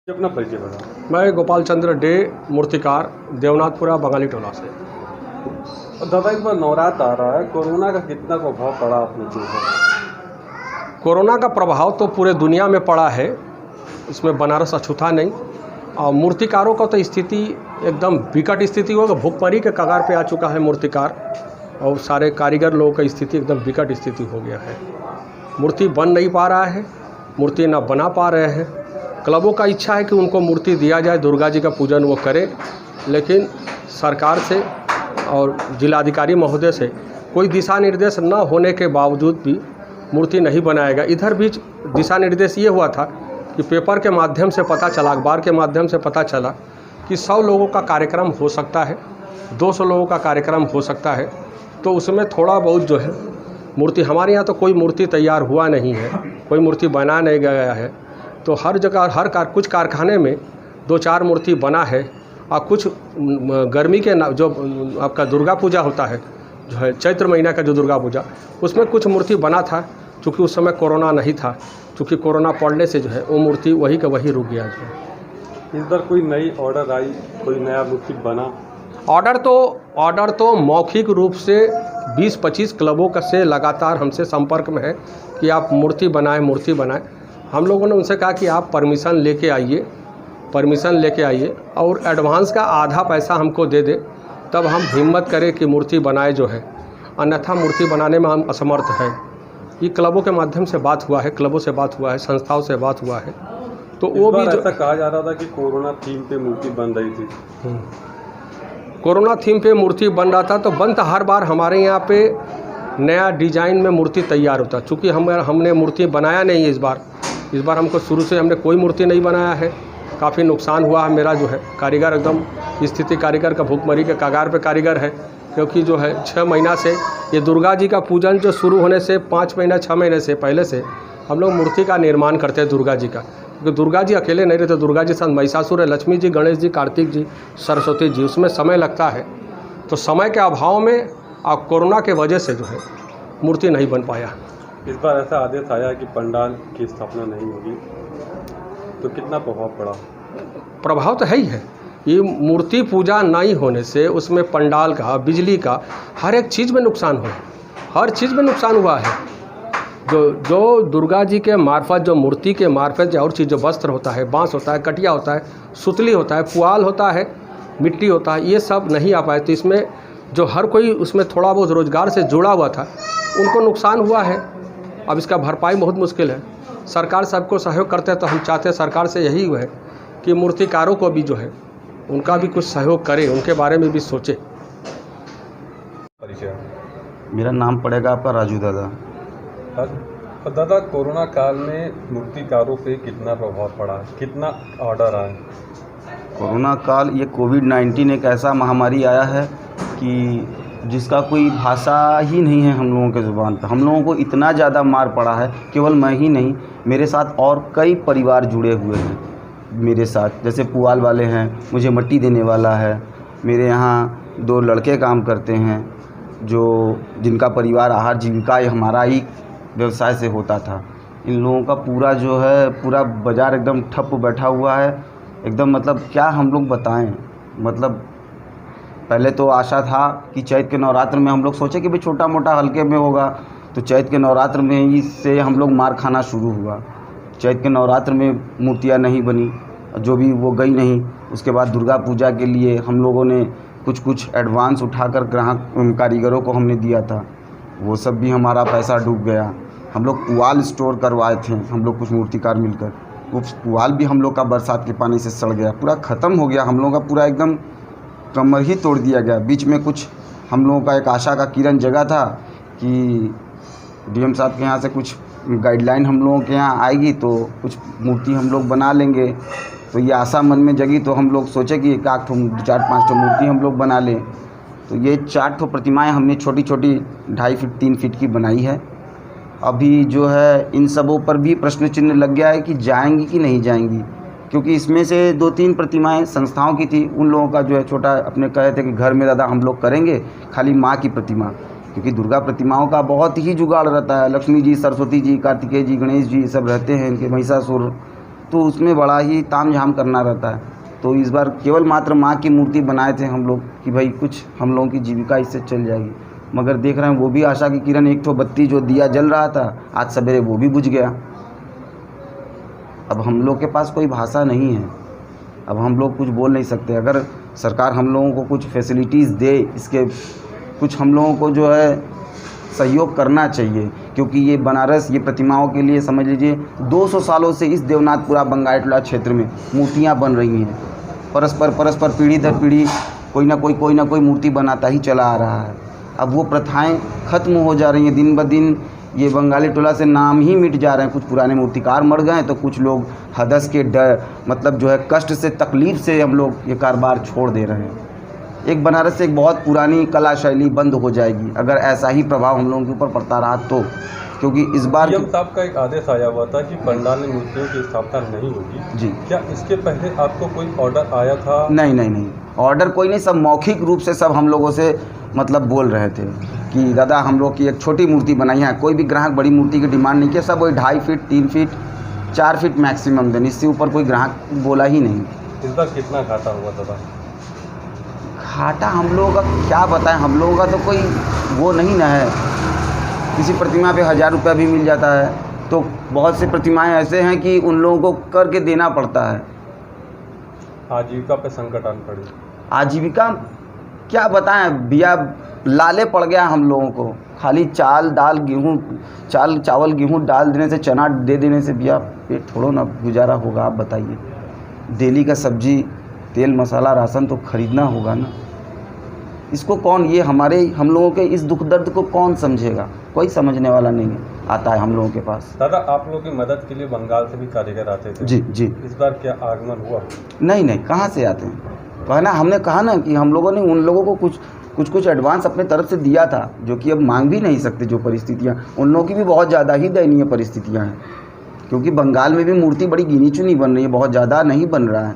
अपना परिचय बताओ। मैं गोपाल चंद्र डे, मूर्तिकार, देवनाथपुरा बंगाली टोला से। और दादा इस बार नवरात्र आ रहा है, कोरोना का कितना प्रभाव पड़ा अपने ऊपर? कोरोना का प्रभाव तो पूरे दुनिया में पड़ा है, इसमें बनारस अछूता नहीं। और मूर्तिकारों का तो स्थिति एकदम विकट स्थिति होगा, भुखमरी के कगार पे आ चुका है मूर्तिकार, और सारे कारीगर लोगों का स्थिति एकदम विकट स्थिति हो गया है। मूर्ति बन नहीं पा रहा है, मूर्ति ना बना पा रहे हैं। क्लबों का इच्छा है कि उनको मूर्ति दिया जाए, दुर्गा जी का पूजन वो करें, लेकिन सरकार से और जिलाधिकारी महोदय से कोई दिशा निर्देश न होने के बावजूद भी मूर्ति नहीं बनाएगा। इधर भी दिशा निर्देश ये हुआ था कि पेपर के माध्यम से पता चला, अखबार के माध्यम से पता चला कि 100 लोगों का कार्यक्रम हो सकता है, 200 लोगों का कार्यक्रम हो सकता है, तो उसमें थोड़ा बहुत जो है मूर्ति, हमारे यहाँ तो कोई मूर्ति तैयार हुआ नहीं है, कोई मूर्ति बना नहीं गया है। तो हर जगह कुछ कारखाने में 2-4 मूर्ति बना है, और कुछ गर्मी के जो आपका दुर्गा पूजा होता है, जो है चैत्र महीना का जो दुर्गा पूजा, उसमें कुछ मूर्ति बना था। चूँकि उस समय कोरोना नहीं था, चूँकि कोरोना पड़ने से जो है वो मूर्ति वही का वही रुक गया। जो इस बार कोई नई ऑर्डर आई, कोई नया मूर्ति बना? ऑर्डर तो मौखिक रूप से 20-25 क्लबों का से लगातार हमसे संपर्क में है कि आप मूर्ति बनाएं। हम लोगों ने उनसे कहा कि आप परमिशन लेके आइए और एडवांस का आधा पैसा हमको दे दे, तब हम हिम्मत करें कि मूर्ति बनाए जो है, अन्यथा मूर्ति बनाने में हम असमर्थ हैं। ये क्लबों के माध्यम से बात हुआ है, क्लबों से बात हुआ है, संस्थाओं से बात हुआ है। तो वो भी ऐसा कहा जा रहा था कि कोरोना थीम पे मूर्ति बन रही थी। कोरोना थीम पे मूर्ति बन रहा था, तो बनता हर बार हमारे यहाँ पे नया डिजाइन में मूर्ति तैयार होता। चूँकि हमने मूर्ति बनाया नहीं है इस बार हमको शुरू से हमने कोई मूर्ति नहीं बनाया है। काफ़ी नुकसान हुआ है मेरा, जो है कारीगर एकदम स्थिति, कारीगर का भुखमरी के कगार पे कारीगर है। क्योंकि जो है 6 महीना से ये दुर्गा जी का पूजन जो शुरू होने से 5 महीना 6 महीने से पहले से हम लोग मूर्ति का निर्माण करते हैं दुर्गा जी का। क्योंकि दुर्गा जी अकेले नहीं रहते, दुर्गा जी साथ महिषासुर है, लक्ष्मी जी, गणेश जी, कार्तिक जी, सरस्वती जी, उसमें समय लगता है। तो समय के अभाव में और कोरोना के वजह से जो है मूर्ति नहीं बन पाया। इस बार ऐसा आदेश आया कि पंडाल की स्थापना नहीं होगी, तो कितना प्रभाव पड़ा? प्रभाव तो है ही है। ये मूर्ति पूजा नहीं होने से उसमें पंडाल का, बिजली का, हर एक चीज़ में नुकसान हुआ, हर चीज़ में नुकसान हुआ है। जो दुर्गा जी के मार्फत, जो मूर्ति के मार्फत जो और चीज़, जो वस्त्र होता है, बांस होता है, कटिया होता है, सुतली होता है, पुआल होता है, मिट्टी होता है, ये सब नहीं आ पाए। तो इसमें जो हर कोई उसमें थोड़ा बहुत रोज़गार से जुड़ा हुआ था, उनको नुकसान हुआ है। अब इसका भरपाई बहुत मुश्किल है। सरकार सबको सहयोग करते हैं, तो हम चाहते हैं सरकार से यही है कि मूर्तिकारों को भी जो है उनका भी कुछ सहयोग करे, उनके बारे में भी सोचे। परिचय? मेरा नाम पड़ेगा आपका राजू दादा। दादा, कोरोना काल में मूर्तिकारों पे कितना प्रभाव पड़ा, कितना ऑर्डर आए? कोरोना काल, ये कोविड-19 एक ऐसा महामारी आया है कि जिसका कोई भाषा ही नहीं है हम लोगों के ज़ुबान पर। हम लोगों को इतना ज़्यादा मार पड़ा है, केवल मैं ही नहीं, मेरे साथ और कई परिवार जुड़े हुए हैं मेरे साथ। जैसे पुआल वाले हैं, मुझे मिट्टी देने वाला है, मेरे यहाँ 2 लड़के काम करते हैं जिनका परिवार आहार जीविका हमारा ही व्यवसाय से होता था। इन लोगों का पूरा बाज़ार एकदम ठप बैठा हुआ है एकदम। मतलब क्या हम लोग बताएं। मतलब पहले तो आशा था कि चैत के नवरात्र में हम लोग सोचे कि भाई छोटा मोटा हल्के में होगा, तो चैत के नवरात्र में ही से हम लोग मार खाना शुरू हुआ। चैत के नवरात्र में मूर्तियाँ नहीं बनी, जो भी वो गई नहीं। उसके बाद दुर्गा पूजा के लिए हम लोगों ने कुछ एडवांस उठाकर कारीगरों को हमने दिया था, वो सब भी हमारा पैसा डूब गया। हम लोग पुआल स्टोर करवाए थे, हम लोग कुछ मूर्तिकार मिलकर, वो पुआल भी हम लोग का बरसात के पानी से सड़ गया, पूरा ख़त्म हो गया। हम लोगों का पूरा एकदम कमर ही तोड़ दिया गया। बीच में कुछ हम लोगों का एक आशा का किरण जगह था कि डीएम साहब के यहाँ से कुछ गाइडलाइन हम लोगों के यहाँ आएगी तो कुछ मूर्ति हम लोग बना लेंगे। तो ये आशा मन में जगी, तो हम लोग सोचे कि 4-5 मूर्ति हम लोग बना लें। तो ये 4 प्रतिमाएँ हमने छोटी 2.5 फीट 3 फीट की बनाई है। अभी जो है इन सबों पर भी प्रश्न चिन्ह लग गया है कि जाएंगी कि नहीं जाएंगी, क्योंकि इसमें से 2-3 प्रतिमाएं संस्थाओं की थी। उन लोगों का जो है छोटा अपने कहे थे कि घर में दादा हम लोग करेंगे खाली माँ की प्रतिमा, क्योंकि दुर्गा प्रतिमाओं का बहुत ही जुगाड़ रहता है। लक्ष्मी जी, सरस्वती जी, कार्तिकेय जी, गणेश जी सब रहते हैं, इनके महिषासुर तो उसमें बड़ा ही तामझाम करना रहता है। तो इस बार केवल मात्र माँ की मूर्ति बनाए थे हम लोग कि भाई कुछ हम लोगों की जीविका इससे चल जाएगी, मगर देख रहे हैं वो भी आशा की किरण, एक ठो बत्ती जो दिया जल रहा था आज सवेरे वो भी बुझ गया। अब हम लोग के पास कोई भाषा नहीं है, अब हम लोग कुछ बोल नहीं सकते। अगर सरकार हम लोगों को कुछ फैसिलिटीज़ दे, इसके कुछ हम लोगों को जो है सहयोग करना चाहिए, क्योंकि ये बनारस ये प्रतिमाओं के लिए समझ लीजिए 200 सालों से इस देवनाथपुरा बंगाईटोला क्षेत्र में मूर्तियाँ बन रही हैं। परस्पर पीढ़ी दर पीढ़ी कोई ना कोई मूर्ति बनाता ही चला आ रहा है। अब वो प्रथाएं ख़त्म हो जा रही हैं दिन ब दिन। ये बंगाली टोला से नाम ही मिट जा रहे हैं। कुछ पुराने मूर्तिकार मर गए तो कुछ लोग हदस के डर मतलब जो है कष्ट से तकलीफ़ से हम लोग ये कारोबार छोड़ दे रहे हैं। एक बनारस से एक बहुत पुरानी कला शैली बंद हो जाएगी अगर ऐसा ही प्रभाव हम लोगों के ऊपर पड़ता रहा तो, क्योंकि इस बार सीएम साहब का एक आदेश आया हुआ था कि पंडाल में मूर्तियों की स्थापना नहीं होगी जी। क्या इसके पहले आपको कोई ऑर्डर आया था? नहीं, ऑर्डर कोई नहीं, सब मौखिक रूप से सब हम लोगों से मतलब बोल रहे थे कि दादा हम लोग की एक छोटी मूर्ति बनाई है। कोई भी ग्राहक बड़ी मूर्ति की डिमांड नहीं किया, सब वही 2.5 फीट 3 फीट 4 फीट मैक्सिमम देने, इससे ऊपर कोई ग्राहक बोला ही नहीं। इस बार कितना घाटा हुआ दादा? घाटा हम लोगों का क्या बताएं, हम लोगों का तो कोई वो नहीं ना है। किसी प्रतिमा पे 1000 रुपया भी मिल जाता है, तो बहुत से प्रतिमाएं ऐसे हैं कि उन लोगों को करके देना पड़ता है। आजीविका पे संकट आन पड़ी। आजीविका क्या बताएं भैया, लाले पड़ गया हम लोगों को। खाली चावल गेहूँ डाल देने से, चना दे देने से भैया पेट थोड़ो ना गुजारा होगा। आप बताइए, डेली का सब्जी तेल मसाला राशन तो खरीदना होगा ना। इसको कौन, ये हम लोगों के इस दुख दर्द को कौन समझेगा? कोई समझने वाला नहीं है आता है हम लोगों के पास। दादा आप लोगों की मदद के लिए बंगाल से भी कारीगर आते थे? जी। इस बार क्या आगमन हुआ? नहीं, कहाँ से आते हैं? कहना हमने कहा ना कि हम लोगों ने उन लोगों को कुछ एडवांस अपने तरफ से दिया था, जो कि अब मांग भी नहीं सकते। जो परिस्थितियाँ उन लोगों की भी बहुत ज़्यादा ही दयनीय परिस्थितियाँ हैं, क्योंकि बंगाल में भी मूर्ति बड़ी गिनी चुनी बन रही है, बहुत ज़्यादा नहीं बन रहा है।